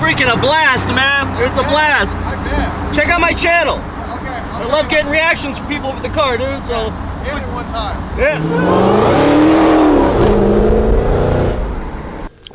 freaking a blast, man. It's a blast. I bet. Check out my channel. Okay. I love getting reactions from people with the car, dude. So hit it one time. yeah.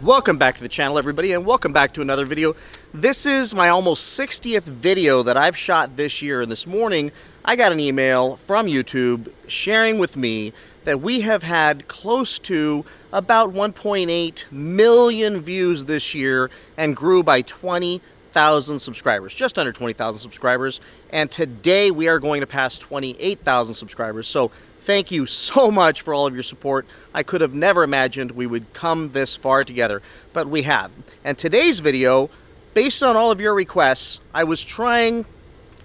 Welcome back to the channel, everybody, and welcome back to another video. This is my almost 60th video that I've shot this year, and this morning I got an email from YouTube sharing with me that we have had close to about 1.8 million views this year and grew by 20,000 subscribers, just under 20,000 subscribers, and today we are going to pass 28,000 subscribers. So thank you so much for all of your support. I could have never imagined we would come this far together, but we have. And today's video, based on all of your requests, I was trying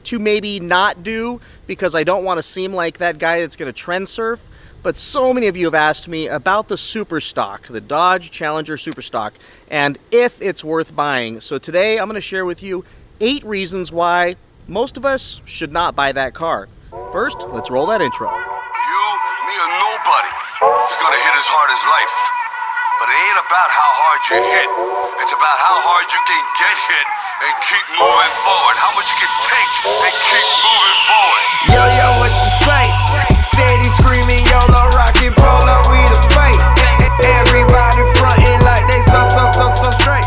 to maybe not do because I don't want to seem like that guy that's going to trend surf, but so many of you have asked me about the Super Stock, the Dodge Challenger Super Stock, and if it's worth buying. So today I'm going to share with you 8 reasons why most of us should not buy that car. First, let's roll that intro. You, me, or nobody is gonna hit as hard as life. But it ain't about how hard you hit. It's about how hard you can get hit and keep moving forward. How much you can take and keep moving forward. Yo, yo, what you say? Steady screaming, YOLO, rockin' polo, we the fight. Everybody frontin' like they so straight.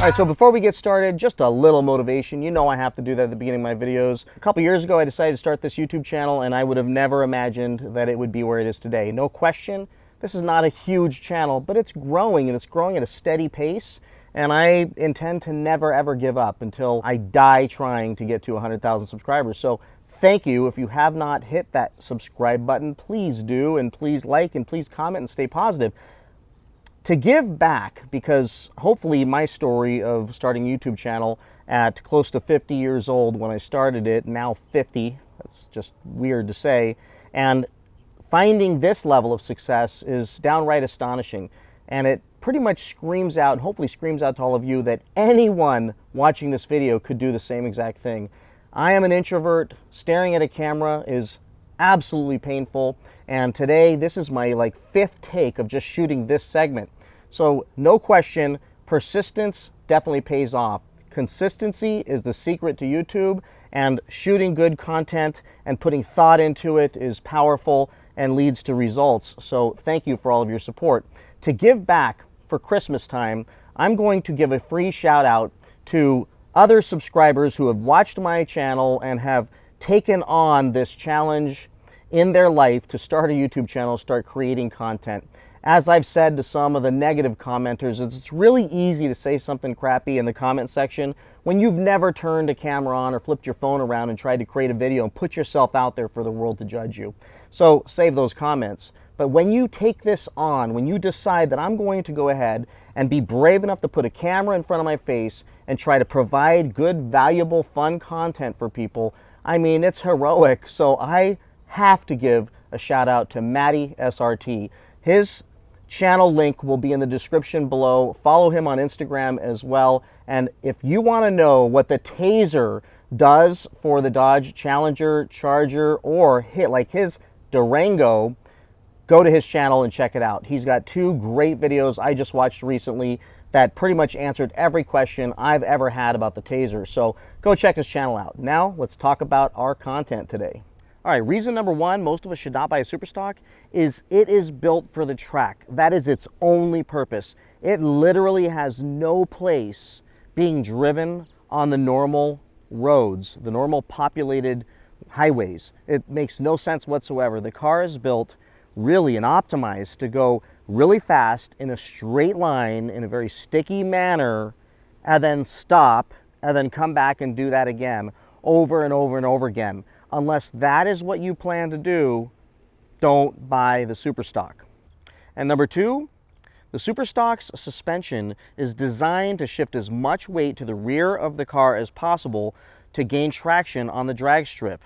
All right, so before we get started, just a little motivation. You know I have to do that at the beginning of my videos. A couple years ago, I decided to start this YouTube channel, and I would have never imagined that it would be where it is today. No question, this is not a huge channel, but it's growing, and it's growing at a steady pace, and I intend to never, ever give up until I die trying to get to 100,000 subscribers. So thank you. If you have not hit that subscribe button, please do, and please like, and please comment, and stay positive. To give back, because hopefully my story of starting a YouTube channel at close to 50 years old when I started it, now 50, that's just weird to say, and finding this level of success is downright astonishing. And it pretty much screams out, and hopefully screams out to all of you, that anyone watching this video could do the same exact thing. I am an introvert. Staring at a camera is absolutely painful, and today this is my 5th take of just shooting this segment. So no question, persistence definitely pays off. Consistency is the secret to YouTube, and shooting good content and putting thought into it is powerful and leads to results. So thank you for all of your support. To give back for Christmas time, I'm going to give a free shout out to other subscribers who have watched my channel and have taken on this challenge in their life to start a YouTube channel, start creating content. As I've said to some of the negative commenters, it's really easy to say something crappy in the comment section when you've never turned a camera on or flipped your phone around and tried to create a video and put yourself out there for the world to judge you. So save those comments. But when you take this on, when you decide that I'm going to go ahead and be brave enough to put a camera in front of my face and try to provide good, valuable, fun content for people, I mean, it's heroic. So I have to give a shout out to Matty SRT. His channel link will be in the description below. Follow him on Instagram as well. And if you want to know what the taser does for the Dodge Challenger, Charger, or his Durango, go to his channel and check it out. He's got 2 great videos I just watched recently that pretty much answered every question I've ever had about the taser. So go check his channel out. Now let's talk about our content today. All right, reason number 1 most of us should not buy a Super Stock is it is built for the track. That is its only purpose. It literally has no place being driven on the normal roads, the normal populated highways. It makes no sense whatsoever. The car is built really and optimized to go really fast in a straight line in a very sticky manner, and then stop, and then come back and do that again over and over and over again. Unless that is what you plan to do, don't buy the Super Stock. And number 2, the Super Stock's suspension is designed to shift as much weight to the rear of the car as possible to gain traction on the drag strip.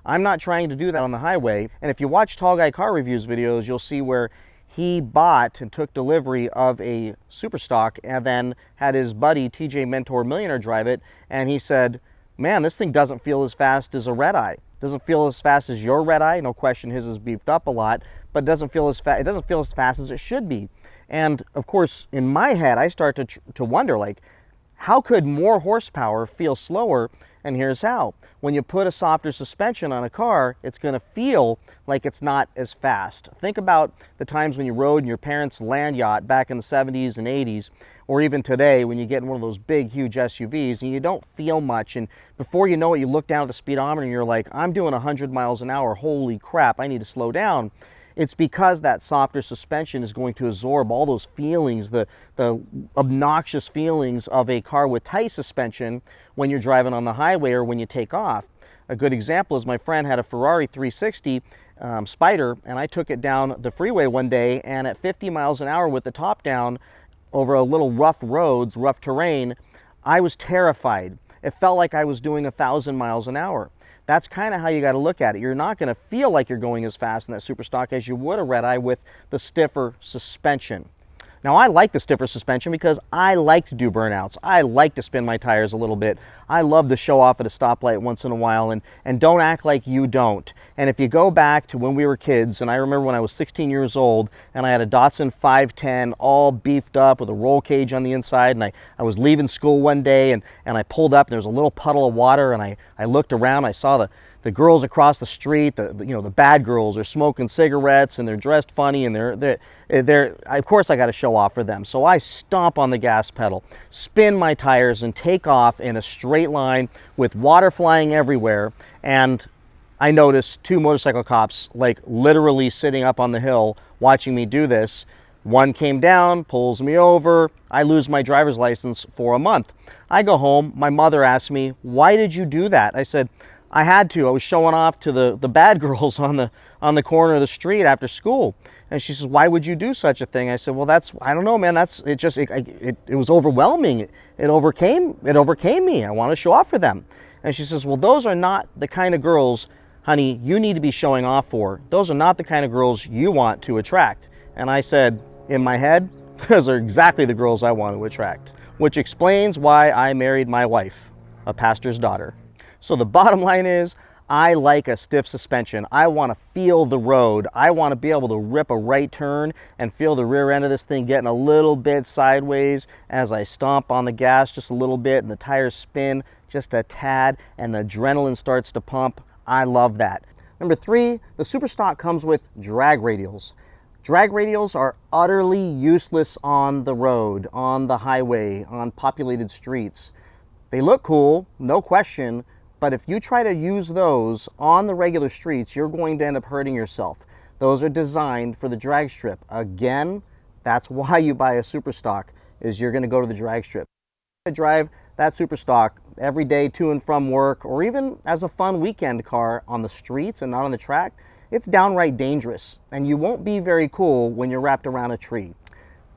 I'm not trying to do that on the highway, and if you watch Tall Guy Car Reviews videos, you'll see where he bought and took delivery of a Super Stock and then had his buddy TJ Mentor Millionaire drive it, and he said, man, this thing doesn't feel as fast as a red eye. Doesn't feel as fast as your red eye. No question, his is beefed up a lot, but it doesn't feel as fast as it should be. And of course, in my head, I start to wonder, like, how could more horsepower feel slower? And here's how. When you put a softer suspension on a car, it's going to feel like it's not as fast. Think about the times when you rode in your parents' land yacht back in the 70s and 80s, or even today when you get in one of those big, huge SUVs and you don't feel much. And before you know it, you look down at the speedometer and you're like, I'm doing 100 miles an hour. Holy crap, I need to slow down. It's because that softer suspension is going to absorb all those feelings, the obnoxious feelings of a car with tight suspension when you're driving on the highway or when you take off. A good example is my friend had a Ferrari 360 Spider, and I took it down the freeway one day, and at 50 miles an hour with the top down over a little rough roads, rough terrain, I was terrified. It felt like I was doing 1,000 miles an hour. That's kind of how you got to look at it. You're not going to feel like you're going as fast in that super stock as you would a red eye with the stiffer suspension. Now, I like the stiffer suspension because I like to do burnouts. I like to spin my tires a little bit. I love to show off at a stoplight once in a while, and don't act like you don't. And if you go back to when we were kids, and I remember when I was 16 years old, and I had a Datsun 510 all beefed up with a roll cage on the inside, and I was leaving school one day, and I pulled up, and there was a little puddle of water, and I looked around, I saw the girls across the street, the bad girls are smoking cigarettes and they're dressed funny, and they're of course I got to show off for them. So I stomp on the gas pedal, spin my tires, and take off in a straight line with water flying everywhere. And I noticed two motorcycle cops like literally sitting up on the hill watching me do this. One came down, pulls me over. I lose my driver's license for a month. I go home. My mother asked me, "Why did you do that?" I said, I had to. I was showing off to the bad girls on the corner of the street after school. And she says, "Why would you do such a thing?" I said, "Well, I don't know, man. It was overwhelming. It overcame me. I want to show off for them." And she says, "Well, those are not the kind of girls, honey, you need to be showing off for. Those are not the kind of girls you want to attract." And I said, in my head, those are exactly the girls I want to attract. Which explains why I married my wife, a pastor's daughter. So the bottom line is, I like a stiff suspension. I want to feel the road. I want to be able to rip a right turn and feel the rear end of this thing getting a little bit sideways as I stomp on the gas just a little bit and the tires spin just a tad and the adrenaline starts to pump. I love that. Number 3, the super stock comes with drag radials. Drag radials are utterly useless on the road, on the highway, on populated streets. They look cool, no question, but if you try to use those on the regular streets, you're going to end up hurting yourself. Those are designed for the drag strip. Again, that's why you buy a super stock, is you're going to go to the drag strip. To drive that super stock every day to and from work, or even as a fun weekend car on the streets and not on the track, it's downright dangerous, and you won't be very cool when you're wrapped around a tree.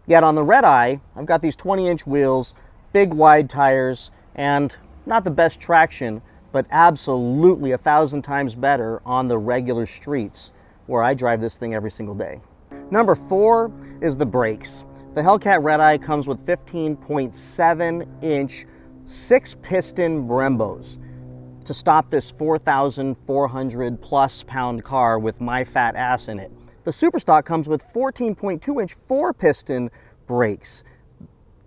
Yet on the red eye, I've got these 20-inch wheels, big wide tires, and not the best traction, but absolutely 1,000 times better on the regular streets where I drive this thing every single day. Number 4 is the brakes. The Hellcat Red Eye comes with 15.7-inch 6-piston Brembos to stop this 4,400 plus pound car with my fat ass in it. The Superstock comes with 14.2-inch 4-piston brakes.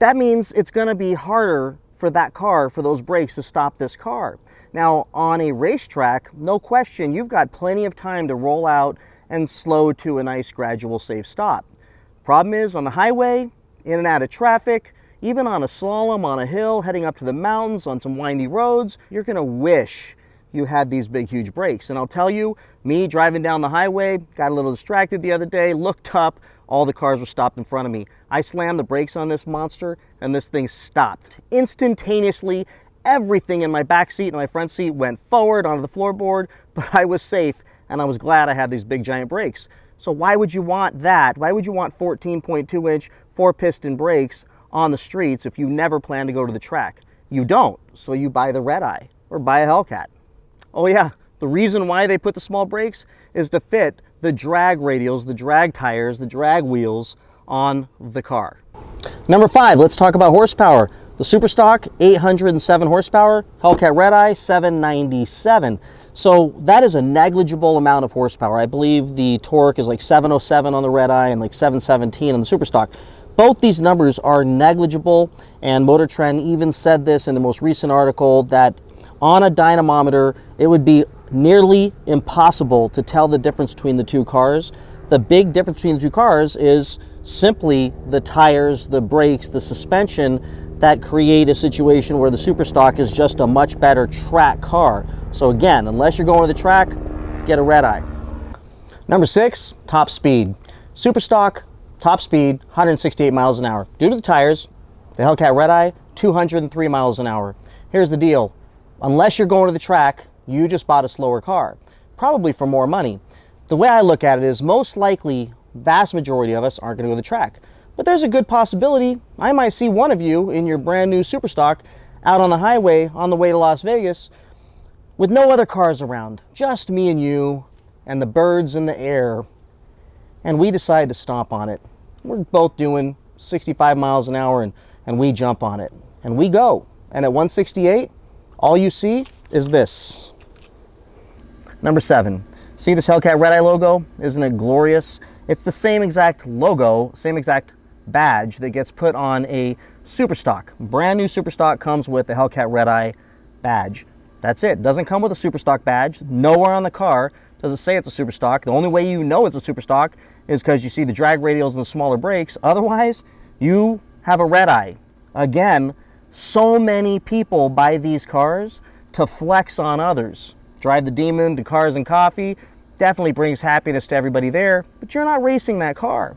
That means it's going to be harder for that car, for those brakes to stop this car. Now, on a racetrack, no question, you've got plenty of time to roll out and slow to a nice gradual safe stop. Problem is, on the highway, in and out of traffic, even on a slalom, on a hill, heading up to the mountains, on some windy roads, you're gonna wish you had these big, huge brakes. And I'll tell you, me driving down the highway, got a little distracted the other day, looked up, all the cars were stopped in front of me. I slammed the brakes on this monster, and this thing stopped instantaneously. Everything in my back seat and my front seat went forward onto the floorboard, but I was safe, and I was glad I had these big giant brakes. So why would you want that? Why would you want 14.2-inch 4-piston brakes on the streets if you never plan to go to the track? You don't, so you buy the Red Eye or buy a Hellcat. Oh yeah, the reason why they put the small brakes is to fit the drag radials, the drag tires, the drag wheels on the car. Number 5, let's talk about horsepower. The Superstock, 807 horsepower, Hellcat Red Eye, 797. So that is a negligible amount of horsepower. I believe the torque is like 707 on the Red Eye and like 717 on the Superstock. both these numbers are negligible, and Motor Trend even said this in the most recent article that on a dynamometer, it would be nearly impossible to tell the difference between the two cars. The big difference between the two cars is simply the tires, the brakes, the suspension that create a situation where the Superstock is just a much better track car. So again, unless you're going to the track, get a red eye. Number 6, top speed. Superstock, top speed, 168 miles an hour. Due to the tires, the Hellcat Red Eye, 203 miles an hour. Here's the deal. Unless you're going to the track, you just bought a slower car, probably for more money. The way I look at it is most likely, vast majority of us aren't going to go to the track. But there's a good possibility I might see one of you in your brand new Superstock out on the highway on the way to Las Vegas with no other cars around, just me and you and the birds in the air. And we decide to stomp on it. We're both doing 65 miles an hour and we jump on it. And we go. And at 168, all you see is this. Number 7. See this Hellcat Red Eye logo? Isn't it glorious? It's the same exact logo, same exact badge that gets put on a Superstock. Brand new Superstock comes with the Hellcat Red Eye badge. That's it. Doesn't come with a Superstock badge. Nowhere on the car does it say it's a Superstock. The only way you know it's a Superstock is because you see the drag radials and the smaller brakes. Otherwise, you have a red eye. Again, so many people buy these cars to flex on others. Drive the Demon to Cars and Coffee definitely brings happiness to everybody there, but you're not racing that car.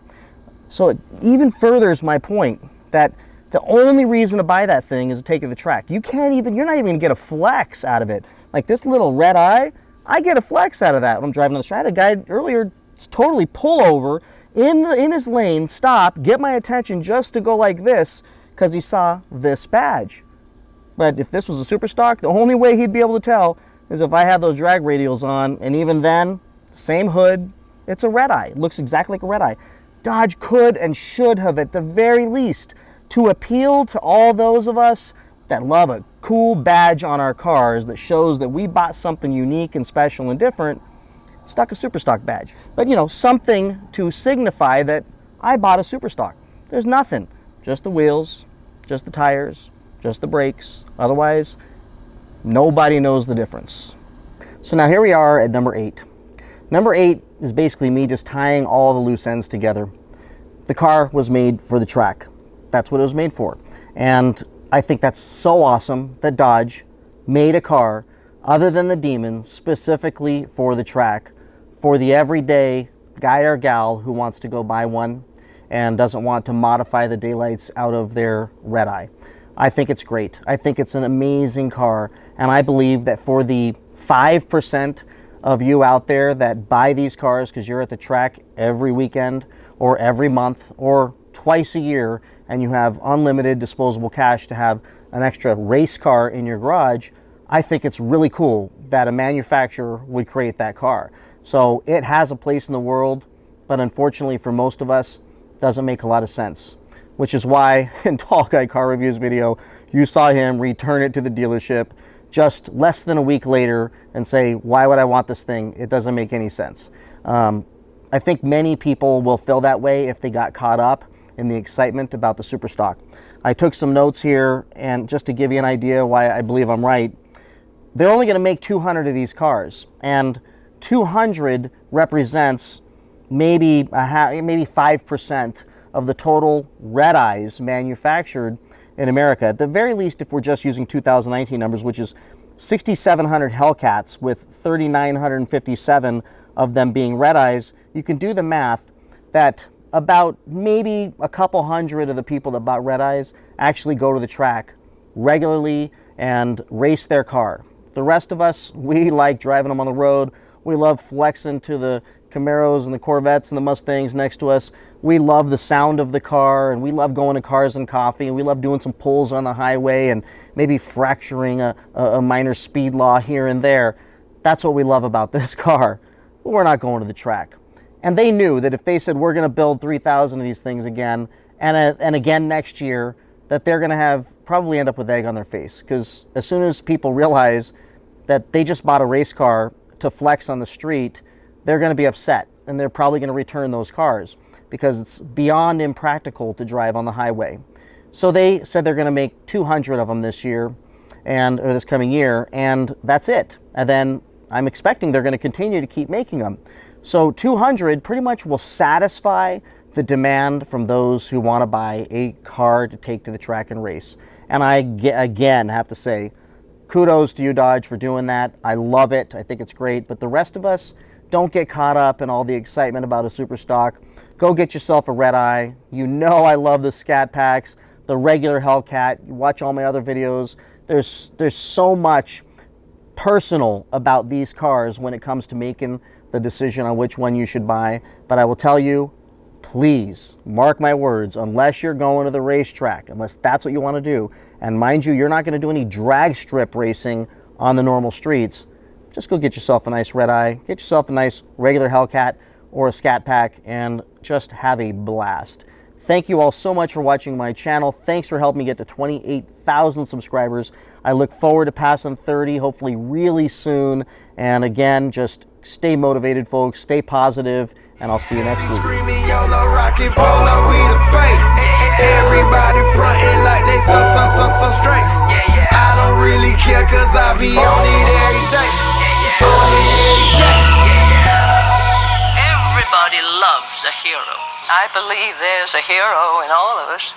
So it even furthers my point that the only reason to buy that thing is to take it to the track. You're not even gonna get a flex out of it. Like this little red eye, I get a flex out of that when I'm driving on the track. I had a guy earlier totally pull over in his lane, stop, get my attention just to go like this because he saw this badge. But if this was a Superstock, the only way he'd be able to tell is if I had those drag radials on, and even then, same hood, it's a red eye. It looks exactly like a red eye. Dodge could and should have, at the very least, to appeal to all those of us that love a cool badge on our cars that shows that we bought something unique and special and different, stuck a Superstock badge. But you know, something to signify that I bought a Superstock. There's nothing, just the wheels, just the tires, just the brakes. Otherwise, nobody knows the difference. So now here we are at number 8. Number 8 is basically me just tying all the loose ends together. The car was made for the track. That's what it was made for. And I think that's so awesome that Dodge made a car other than the Demon specifically for the track, for the everyday guy or gal who wants to go buy one and doesn't want to modify the daylights out of their red eye. I think it's great. I think it's an amazing car, and I believe that for the 5% of you out there that buy these cars because you're at the track every weekend or every month or twice a year and you have unlimited disposable cash to have an extra race car in your garage, I think it's really cool that a manufacturer would create that car. So it has a place in the world, but unfortunately for most of us, doesn't make a lot of sense. Which is why in Tall Guy Car Reviews video, you saw him return it to the dealership just less than a week later and say, why would I want this thing? It doesn't make any sense. I think many people will feel that way if they got caught up in the excitement about the Superstock. I took some notes here, and just to give you an idea why I believe I'm right, they're only going to make 200 of these cars, and 200 represents maybe 5% of the total red eyes manufactured in America. At the very least, if we're just using 2019 numbers, which is 6,700 Hellcats with 3,957 of them being red eyes, you can do the math that about maybe a couple hundred of the people that bought red eyes actually go to the track regularly and race their car. The rest of us, we like driving them on the road. We love flexing to the Camaros and the Corvettes and the Mustangs next to us. We love the sound of the car, and we love going to Cars and Coffee, and we love doing some pulls on the highway and maybe fracturing a minor speed law here and there. That's what we love about this car. But we're not going to the track. And they knew that if they said we're going to build 3,000 of these things again and again next year, that they're going to probably end up with egg on their face. Because as soon as people realize that they just bought a race car to flex on the street, they're going to be upset, and they're probably going to return those cars. because it's beyond impractical to drive on the highway. So they said they're going to make 200 of them this year, or this coming year, and that's it. And then I'm expecting they're going to continue to keep making them. So 200 pretty much will satisfy the demand from those who want to buy a car to take to the track and race. And I, again, have to say, kudos to you, Dodge, for doing that. I love it. I think it's great. But the rest of us, don't get caught up in all the excitement about a super stock. Go get yourself a red eye. You know I love the Scat Packs, the regular Hellcat. You watch all my other videos. There's so much personal about these cars when it comes to making the decision on which one you should buy. But I will tell you, please, mark my words, unless you're going to the racetrack, unless that's what you want to do, and mind you, you're not going to do any drag strip racing on the normal streets, just go get yourself a nice red eye, get yourself a nice regular Hellcat or a Scat Pack, and just have a blast. Thank you all so much for watching my channel. Thanks for helping me get to 28,000 subscribers. I look forward to passing 30, hopefully really soon. And again, just stay motivated, folks. Stay positive, and I'll see you next week. Screaming YOLO, rockin' polo, we the fate. Everybody frontin' like they so straight. I don't really care, cause I be on it every day. On it every day. Everybody loves a hero. I believe there's a hero in all of us.